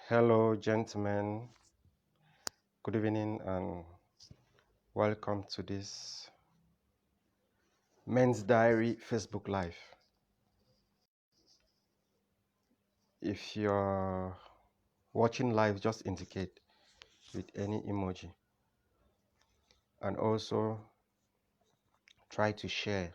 Hello, gentlemen. Good evening and welcome to this Men's Diary Facebook Live. If you're watching live, just indicate with any emoji and also try to share.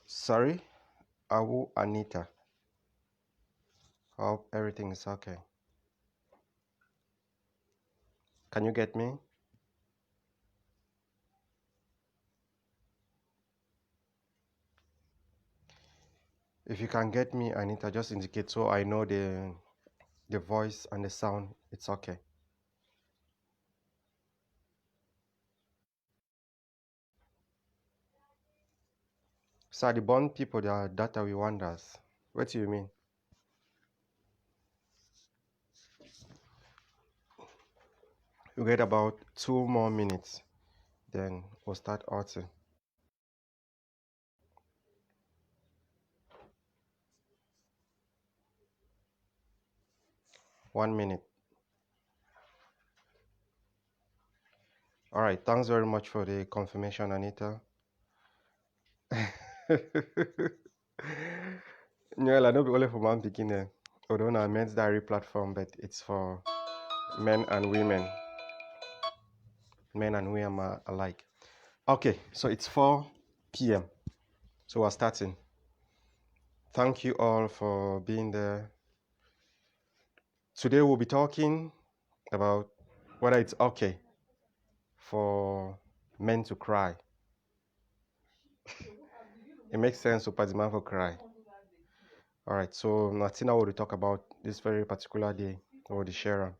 Sorry, Awu Anita. Hope everything is okay. Can you get me? If you can get me, Anita, just indicate so I know the voice and the sound. It's okay. So the born people, they are data we wonders. What do you mean? You get about 2 more minutes, then we'll start outing. 1 minute. All right. Thanks very much for the confirmation, Anita. Well, I know be only for man picking although on a men's diary platform, but it's for men and women. Men and women are alike. Okay, so it's 4 p.m. So we're starting. Thank you all for being there. Today we'll be talking about whether it's okay for men to cry. It makes sense for Pazima for cry. All right, so Natina will talk about this very particular day or the sharer.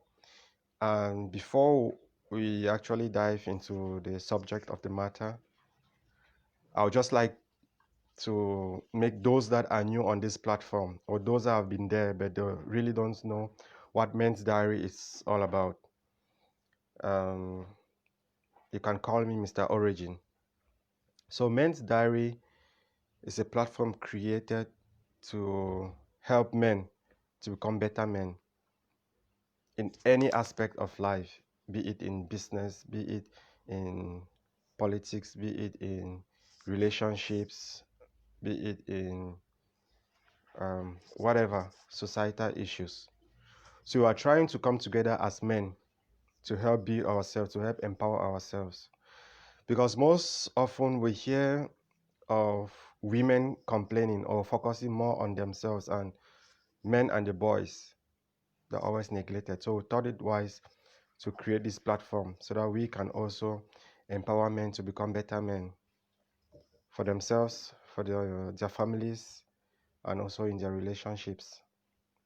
And before we actually dive into the subject of the matter, I would just like to make those that are new on this platform or those that have been there but they really don't know what Men's Diary is all about. You can call me Mr. Origin. So Men's Diary is a platform created to help men to become better men in any aspect of life, be it in business, be it in politics, be it in relationships, be it in whatever societal issues. So we are trying to come together as men to help build ourselves, to help empower ourselves. Because most often we hear of women complaining or focusing more on themselves, and men and the boys, they're always neglected. So we thought it wise to create this platform so that we can also empower men to become better men for themselves, for their families, and also in their relationships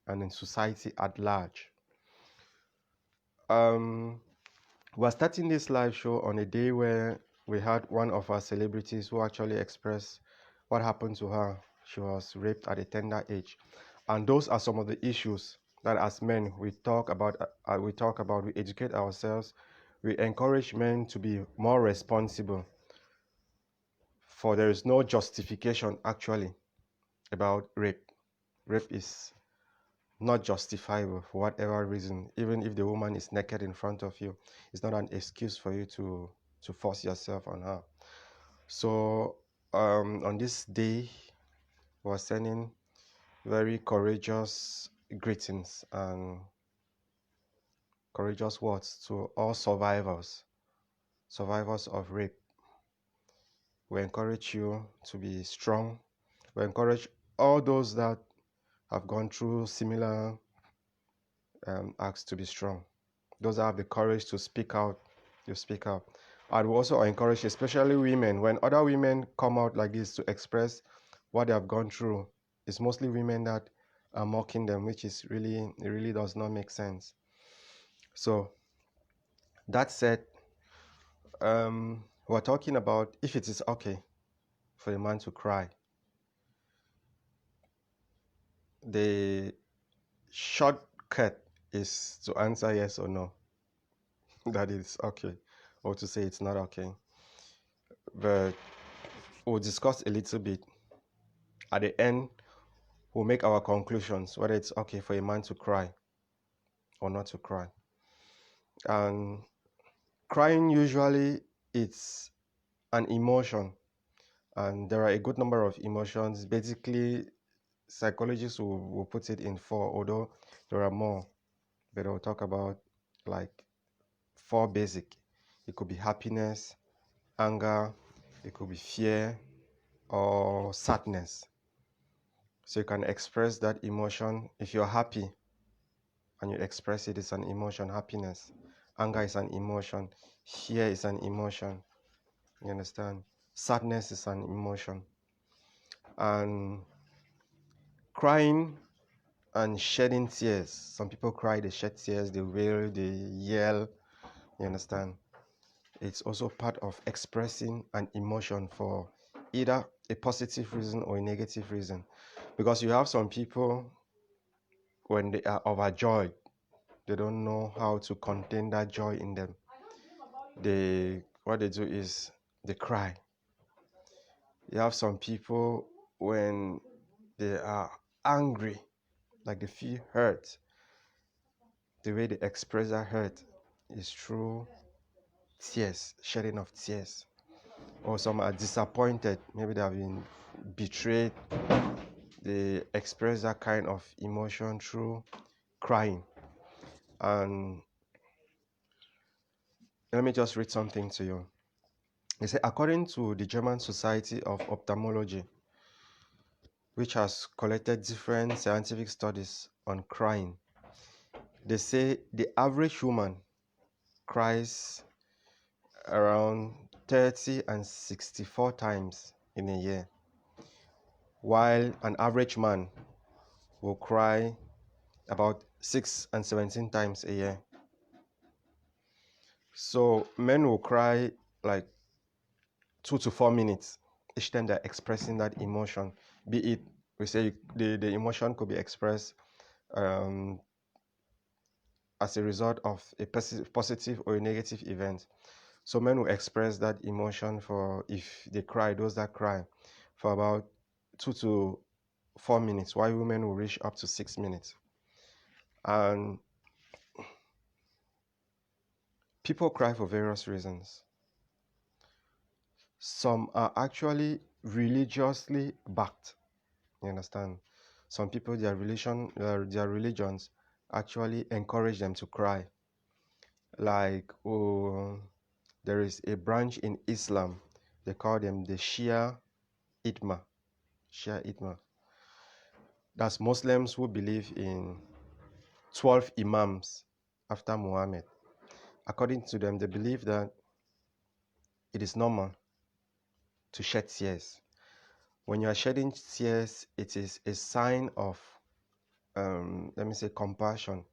and in society at large. We're starting this live show on a day where we had one of our celebrities who actually expressed what happened to her. She was raped at a tender age. And those are some of the issues that as men we talk about, we educate ourselves, we encourage men to be more responsible. For there is no justification actually about rape. Rape is not justifiable for whatever reason. Even if the woman is naked in front of you, it's not an excuse for you to force yourself on her. So on this day, we're sending very courageous greetings and courageous words to all survivors of rape. We encourage you to be strong. We encourage all those that have gone through similar acts to be strong. Those that have the courage to speak out, you speak out. I will also encourage, especially women, when other women come out like this to express what they have gone through, It's mostly women that are mocking them, which is really, it really does not make sense. So that said, we're talking about if it is okay for a man to cry. The shortcut is to answer yes or no, that is okay, or to say it's not okay. But we'll discuss a little bit. At the end, we'll make our conclusions, whether it's okay for a man to cry or not to cry. And crying usually it's an emotion, and there are a good number of emotions. Basically, psychologists will put it in four, although there are more, but I'll talk about like four basic. It could be happiness, anger, it could be fear, or sadness. So you can express that emotion. If you're happy and you express it, it's an emotion. Happiness. Anger is an emotion. Fear is an emotion. You understand? Sadness is an emotion. And crying and shedding tears. Some people cry, they shed tears, they wail, they yell. You understand? It's also part of expressing an emotion for either a positive reason or a negative reason. Because you have some people, when they are overjoyed, they don't know how to contain that joy in them. What they do is they cry. You have some people, when they are angry, like they feel hurt, the way they express that hurt is through tears, shedding of tears. Or some are disappointed, maybe they have been betrayed, they express that kind of emotion through crying. And let me just read something to you. They say, according to the German Society of Ophthalmology, which has collected different scientific studies on crying, they say the average human cries around 30 and 64 times in a year, while an average man will cry about 6 and 17 times a year. So men will cry like 2 to 4 minutes each time they're expressing that emotion. Be it, we say the emotion could be expressed as a result of a positive or a negative event. So men will express that emotion for, if they cry, those that cry, for about 2 to 4 minutes, while women will reach up to 6 minutes. And people cry for various reasons. Some are actually religiously backed. You understand? Some people, their religions actually encourage them to cry. Like, there is a branch in Islam, they call them the Shia Itma. Shia Itma. That's Muslims who believe in 12 Imams after Muhammad. According to them, they believe that it is normal to shed tears. When you are shedding tears, it is a sign of, let me say, compassion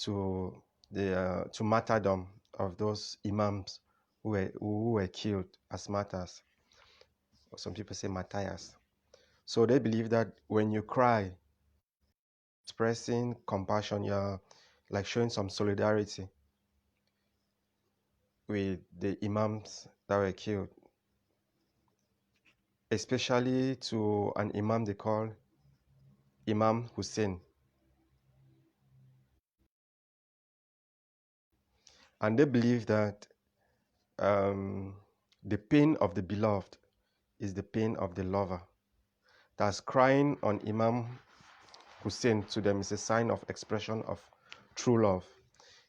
to the to martyrdom of those imams who were killed as martyrs. Or some people say martyrs. So they believe that when you cry, expressing compassion, you're like showing some solidarity with the imams that were killed, especially to an imam they call Imam Hussein. And they believe that the pain of the beloved is the pain of the lover. Thus, crying on Imam Hussein to them is a sign of expression of true love.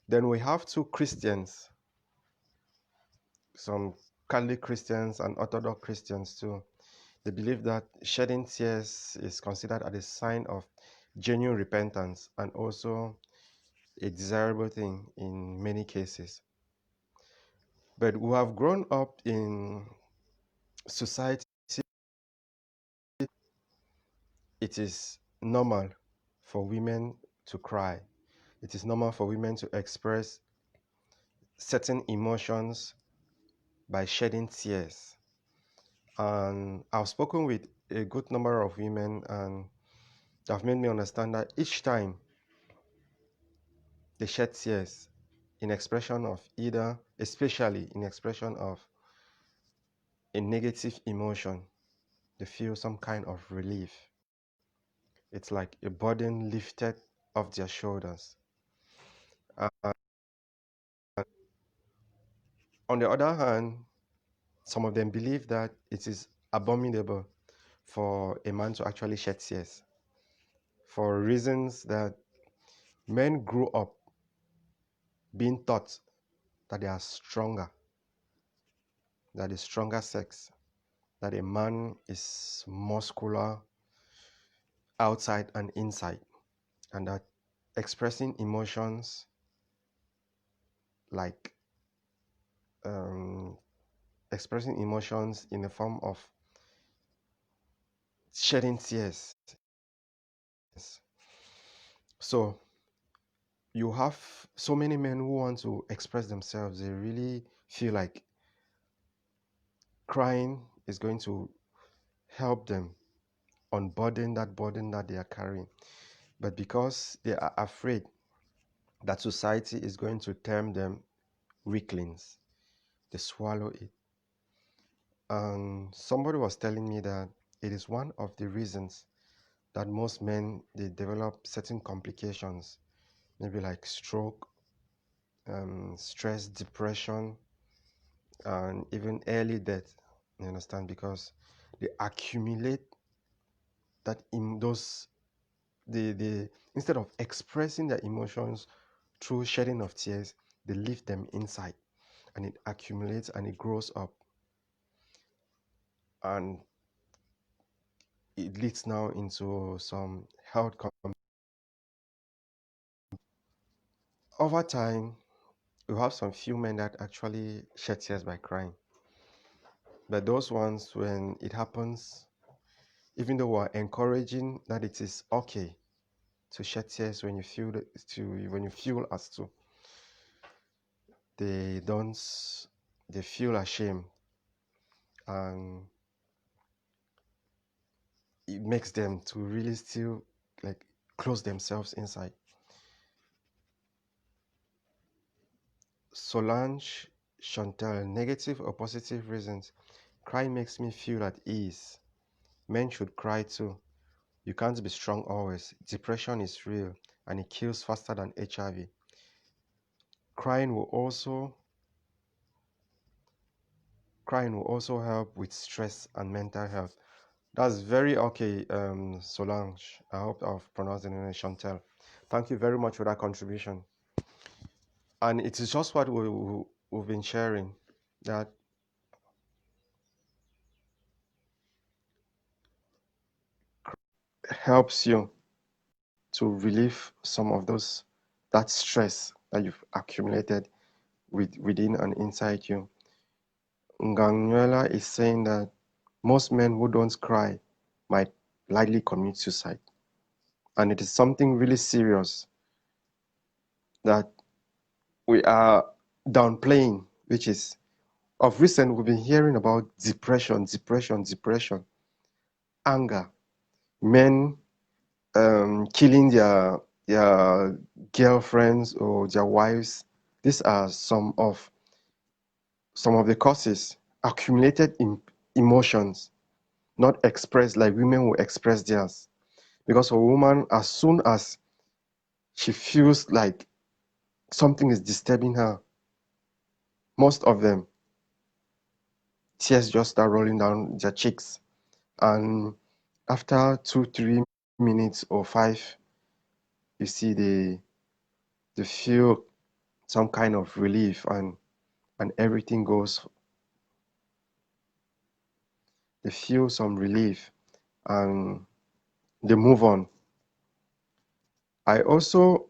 Then we have two Christians, some Catholic Christians and Orthodox Christians too. They believe that shedding tears is considered as a sign of genuine repentance and also a desirable thing in many cases. But we have grown up in society it is normal for women to cry. It is normal for women to express certain emotions by shedding tears. And I've spoken with a good number of women, and they've made me understand that each time they shed tears in expression of either, especially in expression of a negative emotion, they feel some kind of relief. It's like a burden lifted off their shoulders. And on the other hand, some of them believe that it is abominable for a man to actually shed tears for reasons that men grew up being taught that they are stronger, that is stronger sex, that a man is muscular outside and inside, and that expressing emotions like um, expressing emotions in the form of shedding tears. So you have so many men who want to express themselves. They really feel like crying is going to help them unburden that burden that they are carrying. But because they are afraid that society is going to term them weaklings, they swallow it. And somebody was telling me that it is one of the reasons that most men they develop certain complications, maybe like stroke, stress, depression, and even early death. You understand? Because they accumulate that in those they instead of expressing their emotions through shedding of tears, they leave them inside, and it accumulates and it grows up, and it leads now into some health over time. We have some few men that actually shed tears by crying, but those ones, when it happens, even though we're encouraging that it is okay to shed tears when you feel when you feel as to, they don't, they feel ashamed, and it makes them to really still like close themselves inside. Solange Chantal, negative or positive reasons. Crying makes me feel at ease. Men should cry too. You can't be strong always. Depression is real and it kills faster than HIV. Crying will also crying will also help with stress and mental health. That's very okay, Solange. I hope I've pronounced the name Chantal. Thank you very much for that contribution. And it is just what we've been sharing, that helps you to relieve some of that stress that you've accumulated within and inside you. Nganguela is saying that most men who don't cry might likely commit suicide. And it is something really serious that we are downplaying, which is, of recent, we've been hearing about depression, anger, men killing their girlfriends or their wives. These are some of the causes, accumulated emotions, not expressed like women will express theirs. Because for a woman, as soon as she feels like something is disturbing her, most of them, tears just start rolling down their cheeks. And after 2 3 minutes or 5, you see they feel some kind of relief, and everything goes, they feel some relief and they move on. I also,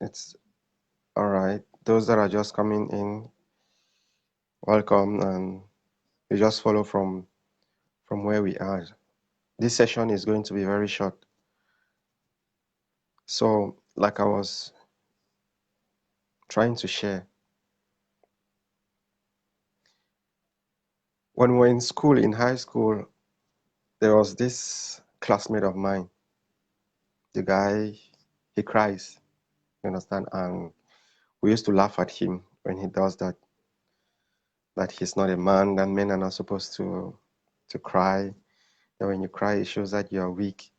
it's all right, those that are just coming in, welcome, and you just follow from from where we are. This session is going to be very short. So, like I was trying to share, when we were in school, in high school, there was this classmate of mine. The guy, he cries, you understand? And we used to laugh at him when he does that, that he's not a man, that men are not supposed to cry. That when you cry, it shows that you are weak.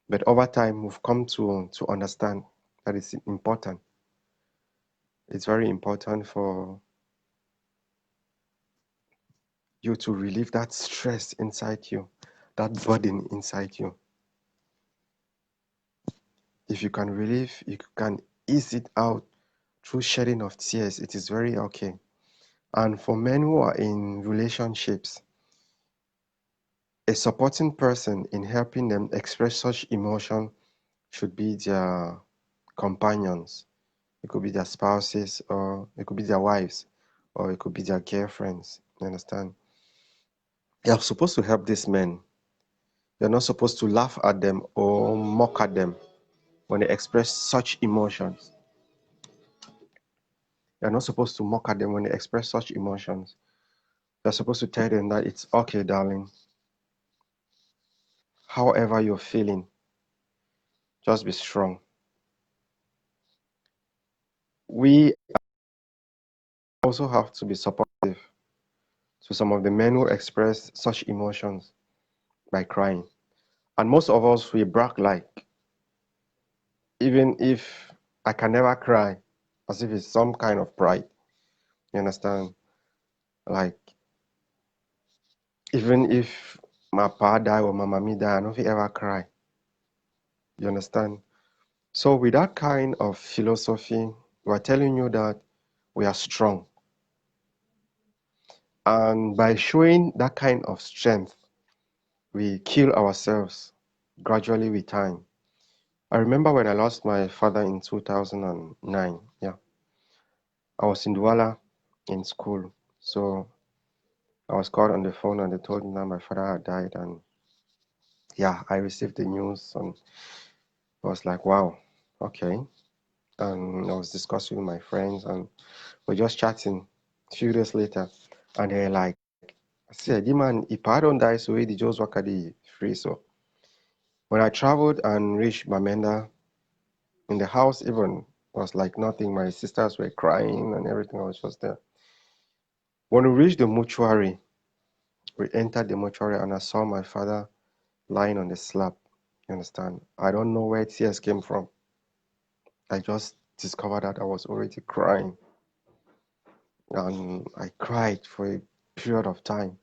But over time, we've come to understand that it's important. It's very important for you to relieve that stress inside you, that burden inside you. If you can relieve, you can ease it out through shedding of tears, it is very okay. And for men who are in relationships, a supporting person in helping them express such emotion should be their companions. It could be their spouses, or it could be their wives, or it could be their girlfriends. You understand? You're supposed to help these men. You're not supposed to laugh at them or mock at them when they express such emotions. You're not supposed to mock at them when they express such emotions. You're supposed to tell them that it's okay, darling. However you're feeling, just be strong. We also have to be supportive to some of the men who express such emotions by crying. And most of us, we brag like, even if I can never cry, as if it's some kind of pride. You understand? Like, even if my pa die or my mommy die, I don't ever cry. You understand? So with that kind of philosophy, we're telling you that we are strong. And by showing that kind of strength, we kill ourselves gradually with time. I remember when I lost my father in 2009. Yeah, I was in Douala in school. So I was called on the phone and they told me that my father had died. And yeah, I received the news and I was like, wow, okay. And I was discussing with my friends and we're just chatting a few days later. And they're like, I said, the man, if I don't die, so the Joe's Wakadi free. So when I traveled and reached Bamenda, in the house even was like nothing. My sisters were crying and everything. I was just there. When we reached the mortuary, we entered the mortuary and I saw my father lying on the slab. You understand? I don't know where tears came from. I just discovered that I was already crying. And I cried for a period of time.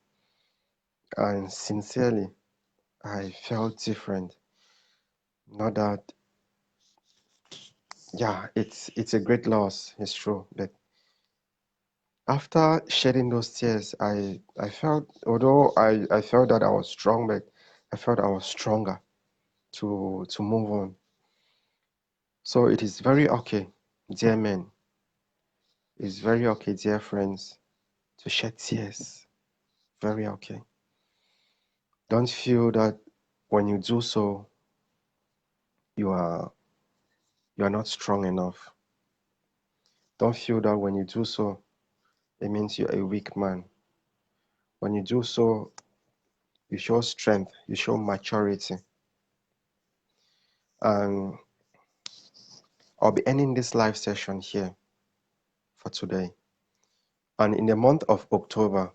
And sincerely, I felt different. Not that, yeah, it's a great loss, it's true. But after shedding those tears, I felt, although I felt that I was strong, but I felt I was stronger to move on. So it is very okay, dear men. It's very okay, dear friends, to shed tears. Very okay. Don't feel that when you do so, you are not strong enough. Don't feel that when you do so, it means you're a weak man. When you do so, you show strength, you show maturity. And I'll be ending this live session here for today. And in the month of October,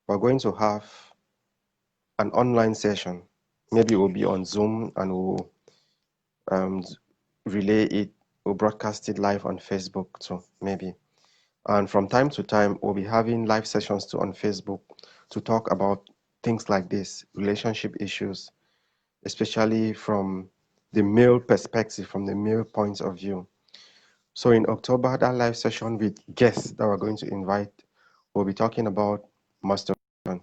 we're going to have an online session. Maybe it will be on Zoom and we'll um, relay it, we'll broadcast it live on Facebook too, maybe. And from time to time, we'll be having live sessions too on Facebook to talk about things like this, relationship issues, especially from the male perspective, from the male point of view. So in October, that live session with guests that we're going to invite, we'll be talking about masturbation.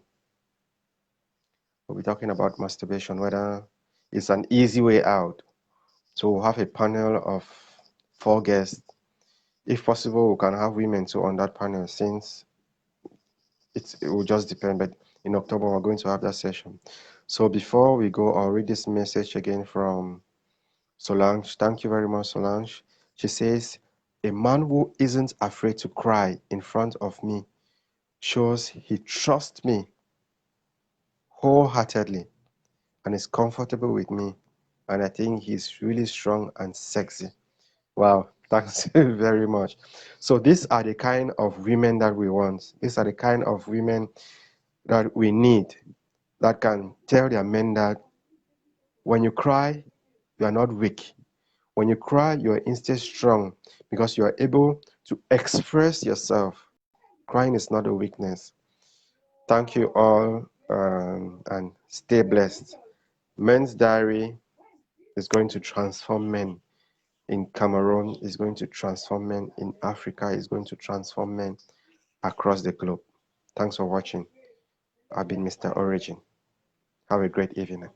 We'll be talking about masturbation, whether it's an easy way out. So we'll have a panel of 4 guests. If possible, we can have women too on that panel since it will just depend. But in October, we're going to have that session. So before we go, I'll read this message again from Solange. Thank you very much, Solange. She says, a man who isn't afraid to cry in front of me shows he trusts me wholeheartedly and is comfortable with me. And I think he's really strong and sexy. Wow, thanks very much. So these are the kind of women that we want. These are the kind of women that we need, that can tell their men that when you cry, you are not weak. When you cry, you are instead strong because you are able to express yourself. Crying is not a weakness. Thank you all, and stay blessed. Men's Diary is going to transform men in Cameroon, is going to transform men in Africa, is going to transform men across the globe. Thanks for watching. I've been Mr. Origin. Have a great evening.